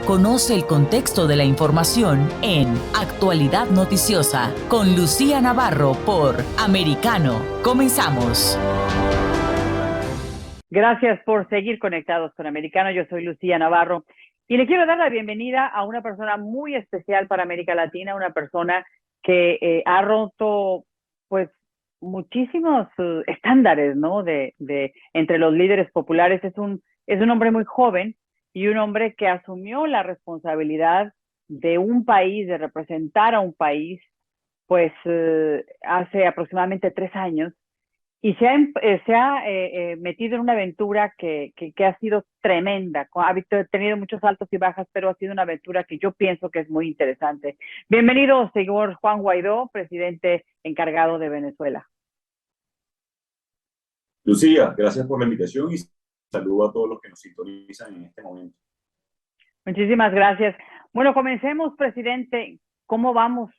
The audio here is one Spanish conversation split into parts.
Conoce el contexto de la información en Actualidad Noticiosa con Lucía Navarro por Americano. Comenzamos. Gracias por seguir conectados con Americano. Yo soy Lucía Navarro y le quiero dar la bienvenida a una persona muy especial para América Latina, una persona que ha roto pues muchísimos estándares, ¿no? Entre los líderes populares. Es un hombre muy joven y un hombre que asumió la responsabilidad de un país, de representar a un país, pues hace aproximadamente 3 años. Y se ha metido en una aventura que ha sido tremenda. Ha tenido muchos altos y bajas, pero ha sido una aventura que yo pienso que es muy interesante. Bienvenido, señor Juan Guaidó, presidente encargado de Venezuela. Lucía, gracias por la invitación y saludo a todos los que nos sintonizan en este momento. Muchísimas gracias. Bueno, comencemos, presidente. ¿Cómo vamos?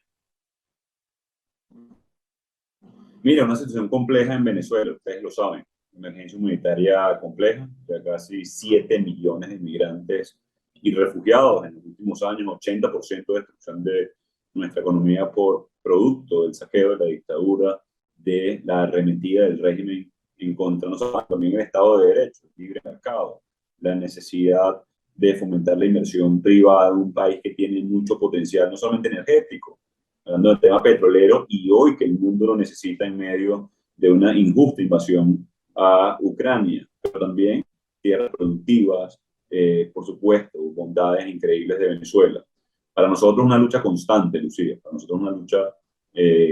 Mira, una situación compleja en Venezuela, ustedes lo saben, emergencia humanitaria compleja, ya casi 7 millones de inmigrantes y refugiados en los últimos años, 80% de destrucción de nuestra economía por producto del saqueo de la dictadura, de la arremetida del régimen en contra de nosotros, también el Estado de Derecho, el libre mercado, la necesidad de fomentar la inversión privada en un país que tiene mucho potencial, no solamente energético, hablando del tema petrolero, y hoy que el mundo lo necesita en medio de una injusta invasión a Ucrania, pero también tierras productivas, por supuesto, bondades increíbles de Venezuela. Para nosotros una lucha constante, Lucía, para nosotros una lucha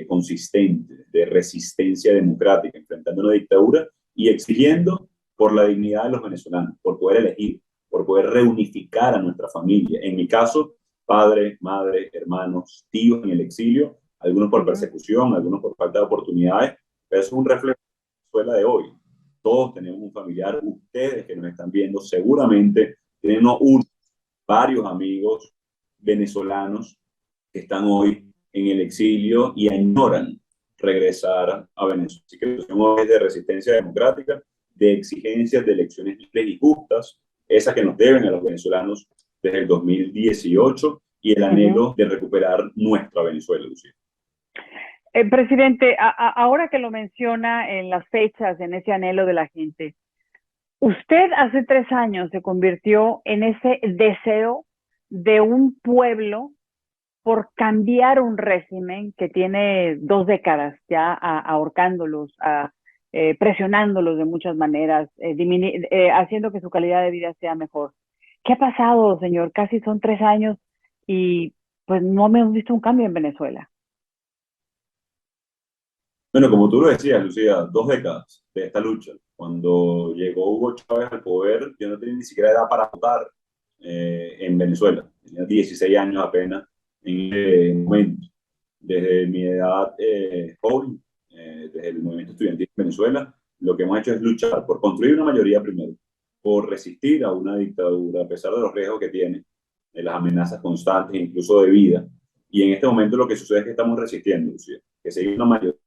consistente de resistencia democrática, enfrentando una dictadura y exigiendo por la dignidad de los venezolanos, por poder elegir, por poder reunificar a nuestra familia. En mi caso, padre, madre, hermanos, tíos en el exilio, algunos por persecución, algunos por falta de oportunidades, pero eso es un reflejo de la Venezuela de hoy. Todos tenemos un familiar, ustedes que nos están viendo seguramente tienen varios amigos venezolanos que están hoy en el exilio y añoran regresar a Venezuela. Así que la situación es de resistencia democrática, de exigencias de elecciones libres y justas, esas que nos deben a los venezolanos desde el 2018 y el anhelo de recuperar nuestra Venezuela, Lucía. Presidente, ahora que lo menciona en las fechas, en ese anhelo de la gente, usted hace 3 años se convirtió en ese deseo de un pueblo por cambiar un régimen que tiene 2 décadas ya ahorcándolos, presionándolos de muchas maneras, haciendo que su calidad de vida sea mejor. ¿Qué ha pasado, señor? Casi son 3 años y pues no hemos visto un cambio en Venezuela. Bueno, como tú lo decías, Lucía, 2 décadas de esta lucha. Cuando llegó Hugo Chávez al poder, yo no tenía ni siquiera edad para votar en Venezuela. Tenía 16 años apenas en ese momento. Desde mi edad joven, desde el movimiento estudiantil en Venezuela, lo que hemos hecho es luchar por construir una mayoría primero, por resistir a una dictadura, a pesar de los riesgos que tiene, de las amenazas constantes, incluso de vida. Y en este momento lo que sucede es que estamos resistiendo, Lucía, que se una mayoría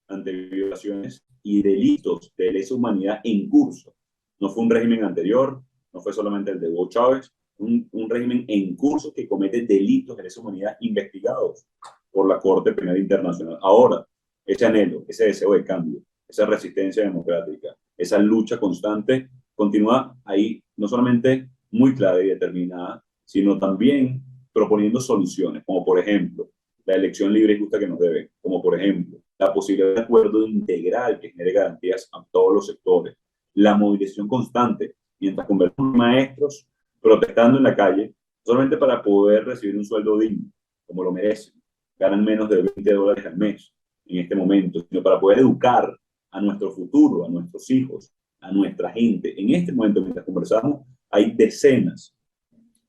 ante violaciones y delitos de lesa humanidad en curso. No fue un régimen anterior, no fue solamente el de Hugo Chávez, un régimen en curso que comete delitos de lesa humanidad investigados por la Corte Penal Internacional. Ahora, ese anhelo, ese deseo de cambio, esa resistencia democrática, esa lucha constante continúa ahí, no solamente muy clara y determinada, sino también proponiendo soluciones, como por ejemplo la elección libre y justa que nos deben, como por ejemplo la posibilidad de acuerdo integral que genere garantías a todos los sectores, la movilización constante, mientras convertimos maestros protestando en la calle, solamente para poder recibir un sueldo digno, como lo merecen, ganan menos de $20 al mes en este momento, sino para poder educar a nuestro futuro, a nuestros hijos, a nuestra gente. En este momento, mientras conversamos, hay decenas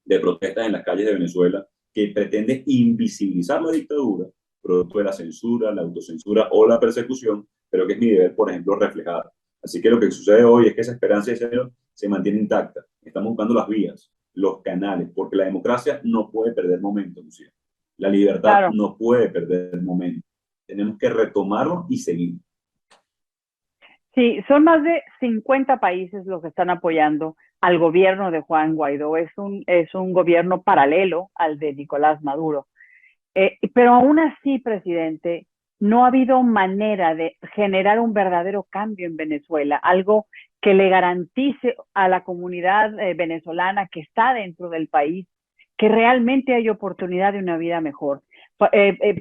de protestas en las calles de Venezuela que pretende invisibilizar la dictadura, producto de la censura, la autocensura o la persecución, pero que es mi deber, por ejemplo, reflejar. Así que lo que sucede hoy es que esa esperanza y ese anhelo se mantiene intacta. Estamos buscando las vías, los canales, porque la democracia no puede perder momento, Lucía. La libertad no puede perder momento. Tenemos que retomarlo y seguir. Sí, son más de 50 países los que están apoyando al gobierno de Juan Guaidó. Es un gobierno paralelo al de Nicolás Maduro. Pero aún así, presidente, no ha habido manera de generar un verdadero cambio en Venezuela, algo que le garantice a la comunidad venezolana que está dentro del país que realmente hay oportunidad de una vida mejor.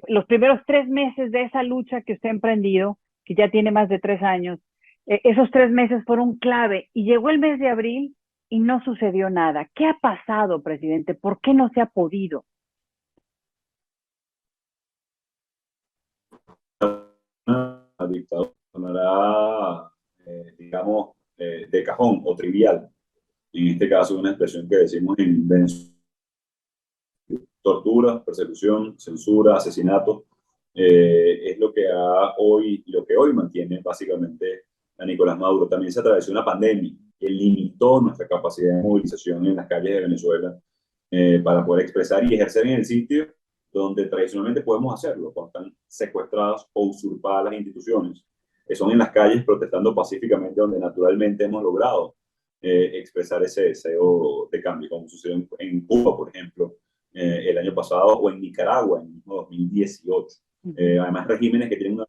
Los primeros 3 meses de esa lucha que usted ha emprendido, que ya tiene más de 3 años, esos 3 meses fueron clave y llegó el mes de abril y no sucedió nada. ¿Qué ha pasado, presidente? ¿Por qué no se ha podido? Una dictadura sonará, digamos, de cajón o trivial. En este caso, una expresión que decimos en Venezuela: tortura, persecución, censura, asesinato, es lo que hoy mantiene básicamente a Nicolás Maduro. También se atravesó una pandemia que limitó nuestra capacidad de movilización en las calles de Venezuela para poder expresar y ejercer en el sitio donde tradicionalmente podemos hacerlo, cuando están secuestradas o usurpadas las instituciones, que son en las calles protestando pacíficamente, donde naturalmente hemos logrado expresar ese deseo de cambio, como sucedió en Cuba, por ejemplo, el año pasado, o en Nicaragua en 2018. Además, regímenes que tienen una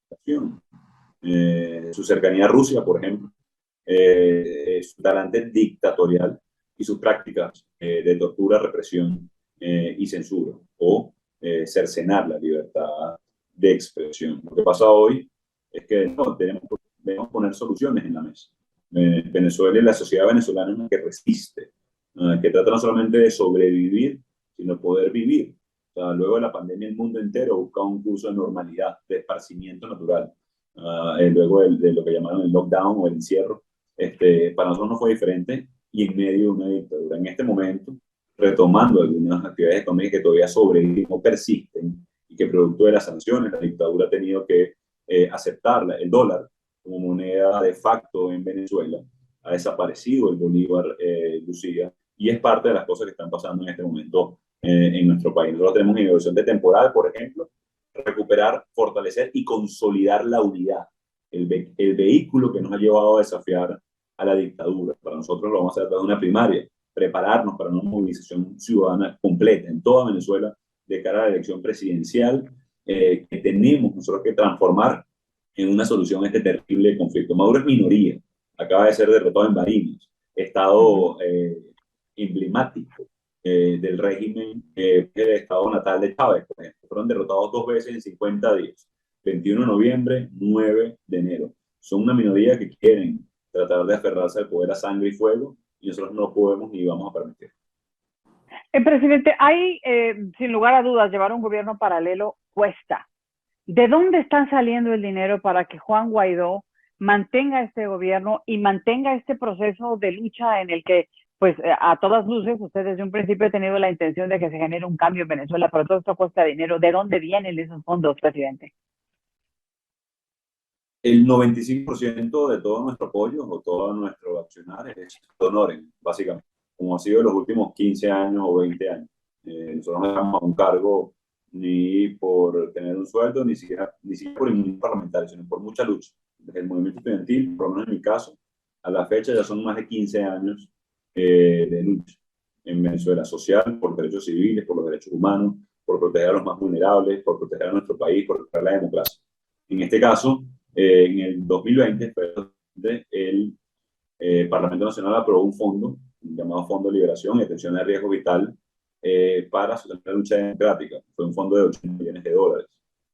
relación, su cercanía a Rusia, por ejemplo, su talante dictatorial y sus prácticas de tortura, represión y censura, o cercenar la libertad de expresión. Lo que pasa hoy es que no, debemos poner soluciones en la mesa. Venezuela y la sociedad venezolana es una que resiste, que trata no solamente de sobrevivir, sino poder vivir. O sea, luego de la pandemia, el mundo entero busca un curso de normalidad, de esparcimiento natural. Luego de lo que llamaron el lockdown o el encierro, para nosotros no fue diferente, y en medio de una dictadura. En este momento, retomando algunas actividades económicas que todavía sobreviven o persisten, y que producto de las sanciones, la dictadura ha tenido que aceptar el dólar como moneda de facto en Venezuela. Ha desaparecido el bolívar, Lucía, y es parte de las cosas que están pasando en este momento en nuestro país. Nosotros tenemos una inversión de temporal, por ejemplo, recuperar, fortalecer y consolidar la unidad, el vehículo que nos ha llevado a desafiar a la dictadura. Para nosotros lo vamos a hacer a través de una primaria, prepararnos para una movilización ciudadana completa en toda Venezuela de cara a la elección presidencial, que tenemos nosotros que transformar en una solución a este terrible conflicto. Maduro es minoría, acaba de ser derrotado en Barinas, estado emblemático del régimen, el estado natal de Chávez, por ejemplo. Fueron derrotados 2 veces en 50 días, 21 de noviembre, 9 de enero. Son una minoría que quieren tratar de aferrarse al poder a sangre y fuego, y nosotros no podemos ni vamos a permitir. Presidente, hay, sin lugar a dudas, llevar un gobierno paralelo cuesta. ¿De dónde está saliendo el dinero para que Juan Guaidó mantenga este gobierno y mantenga este proceso de lucha en el que, pues, a todas luces, usted desde un principio ha tenido la intención de que se genere un cambio en Venezuela, pero todo esto cuesta dinero? ¿De dónde vienen esos fondos, presidente? El 95% de todo nuestro apoyo o todo nuestro accionar es honores, básicamente, como ha sido en los últimos 15 años o 20 años. Nosotros no estamos a un cargo ni por tener un sueldo, ni siquiera por ningún parlamentario, sino por mucha lucha. Desde el movimiento estudiantil, por lo menos en mi caso, a la fecha ya son más de 15 años de lucha en Venezuela, social, por derechos civiles, por los derechos humanos, por proteger a los más vulnerables, por proteger a nuestro país, por proteger la democracia. En este caso, en el 2020, el Parlamento Nacional aprobó un fondo llamado Fondo de Liberación y Atención de Riesgo Vital para sostener la lucha democrática. Fue un fondo de $80 millones,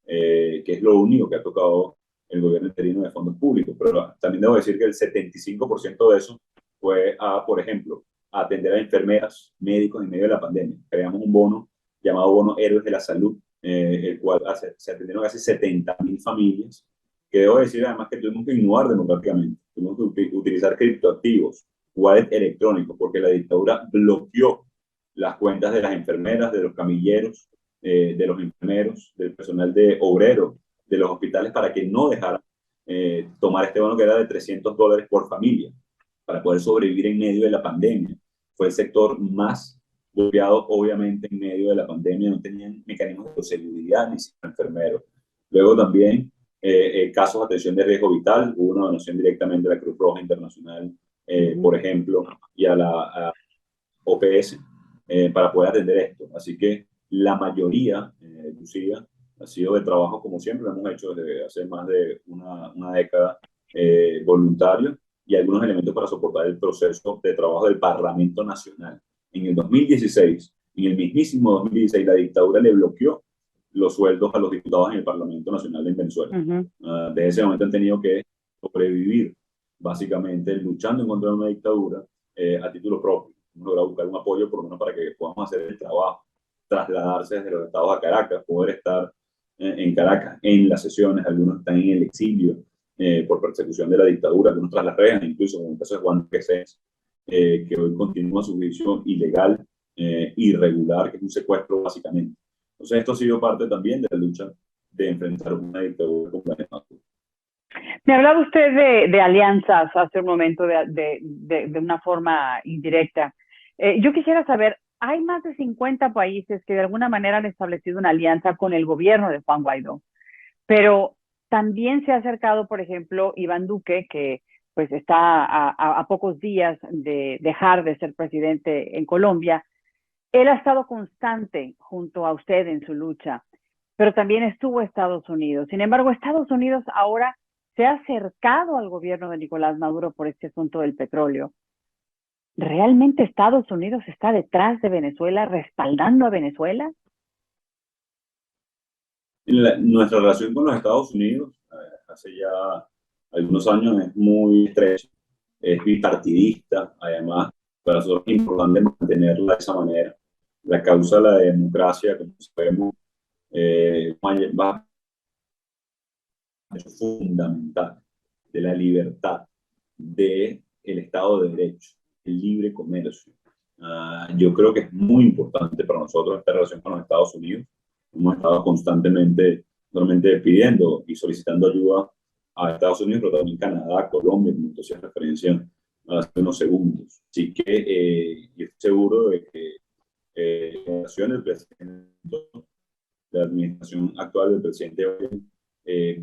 que es lo único que ha tocado el gobierno interino de fondos públicos. Pero también debo decir que el 75% de eso fue a, por ejemplo, a atender a enfermeras, médicos en medio de la pandemia. Creamos un bono llamado Bono Héroes de la Salud, el cual se atendieron casi 70.000 familias, que debo decir además que tuvimos que innovar democráticamente, tuvimos que utilizar criptoactivos, wallet electrónicos, porque la dictadura bloqueó las cuentas de las enfermeras, de los camilleros, de los enfermeros, del personal de obrero, de los hospitales, para que no dejaran tomar este bono que era de $300 por familia, para poder sobrevivir en medio de la pandemia. Fue el sector más golpeado, obviamente, en medio de la pandemia. No tenían mecanismos de seguridad ni siquiera enfermeros. Luego también casos de atención de riesgo vital. Hubo una donación directamente de la Cruz Roja Internacional por ejemplo, y a la OPS para poder atender esto. Así que la mayoría, Lucía, ha sido de trabajo, como siempre lo hemos hecho desde hace más de una década, voluntario, y algunos elementos para soportar el proceso de trabajo del Parlamento Nacional. En el 2016, en el mismísimo 2016, la dictadura le bloqueó los sueldos a los diputados en el Parlamento Nacional de Venezuela. Desde ese momento han tenido que sobrevivir, básicamente, luchando en contra de una dictadura a título propio. Hemos logrado buscar un apoyo, por lo menos, para que podamos hacer el trabajo, trasladarse desde los estados a Caracas, poder estar en Caracas en las sesiones. Algunos están en el exilio por persecución de la dictadura, algunos tras las rejas, incluso como el caso de Juan Reséndiz, que hoy continúa su juicio ilegal, irregular, que es un secuestro básicamente. Entonces esto ha sido parte también de la lucha de enfrentar una dictadura como la de Maduro. Me hablaba usted de alianzas hace un momento, de una forma indirecta. Yo quisiera saber, hay más de 50 países que de alguna manera han establecido una alianza con el gobierno de Juan Guaidó, pero también se ha acercado, por ejemplo, Iván Duque, que pues está a pocos días de dejar de ser presidente en Colombia. Él ha estado constante junto a usted en su lucha, pero también estuvo Estados Unidos. Sin embargo, Estados Unidos ahora se ha acercado al gobierno de Nicolás Maduro por este asunto del petróleo. ¿Realmente Estados Unidos está detrás de Venezuela, respaldando a Venezuela? Nuestra relación con los Estados Unidos hace ya algunos años es muy estrecha, es bipartidista. Además, para nosotros es importante mantenerla de esa manera. La causa de la democracia, como sabemos, va es fundamental, de la libertad, del Estado de Derecho, el libre comercio. Yo creo que es muy importante para nosotros esta relación con los Estados Unidos. Hemos estado constantemente, normalmente pidiendo y solicitando ayuda a Estados Unidos, pero también Canadá, Colombia, como hacía referencia hace unos segundos. Así que yo estoy seguro de que la administración actual del presidente Biden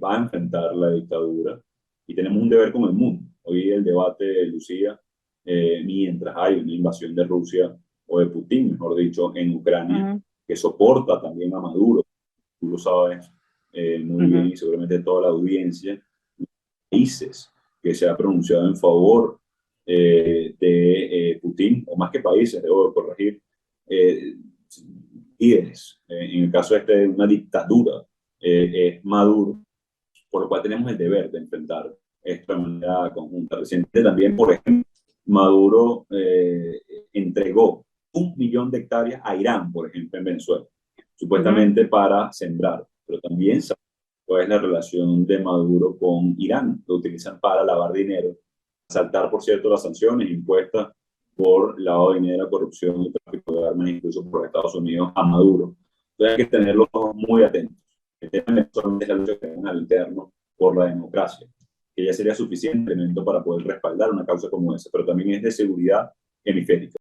va a enfrentar la dictadura, y tenemos un deber con el mundo. Hoy el debate, Lucía, mientras hay una invasión de Rusia o de Putin, mejor dicho, en Ucrania, que soporta también a Maduro, tú lo sabes muy bien, y seguramente toda la audiencia, países que se ha pronunciado en favor de Putin, o más que países, debo corregir, líderes. En el caso de una dictadura, es Maduro, por lo cual tenemos el deber de enfrentar esto de manera conjunta. Recientemente también, por ejemplo, Maduro entregó 1 millón de hectáreas a Irán, por ejemplo, en Venezuela, supuestamente para sembrar, pero también sabemos cuál es la relación de Maduro con Irán. Lo utilizan para lavar dinero, saltar, por cierto, las sanciones impuestas por lavado de dinero, corrupción y tráfico de armas, incluso por Estados Unidos a Maduro. Entonces hay que tenerlos muy atentos. El tema es la lucha al interno por la democracia, que ya sería suficiente elemento para poder respaldar una causa como esa, pero también es de seguridad hemisférica.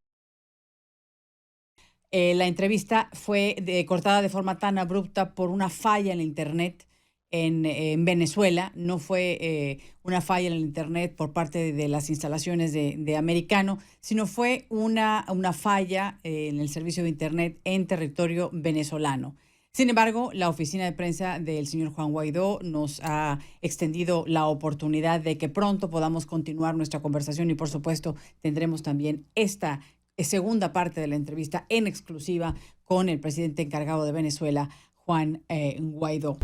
La entrevista fue cortada de forma tan abrupta por una falla en el Internet en Venezuela. No fue una falla en el Internet por parte de las instalaciones de Americano, sino fue una falla en el servicio de Internet en territorio venezolano. Sin embargo, la oficina de prensa del señor Juan Guaidó nos ha extendido la oportunidad de que pronto podamos continuar nuestra conversación, y por supuesto tendremos también esta segunda parte de la entrevista en exclusiva con el presidente encargado de Venezuela, Juan Guaidó.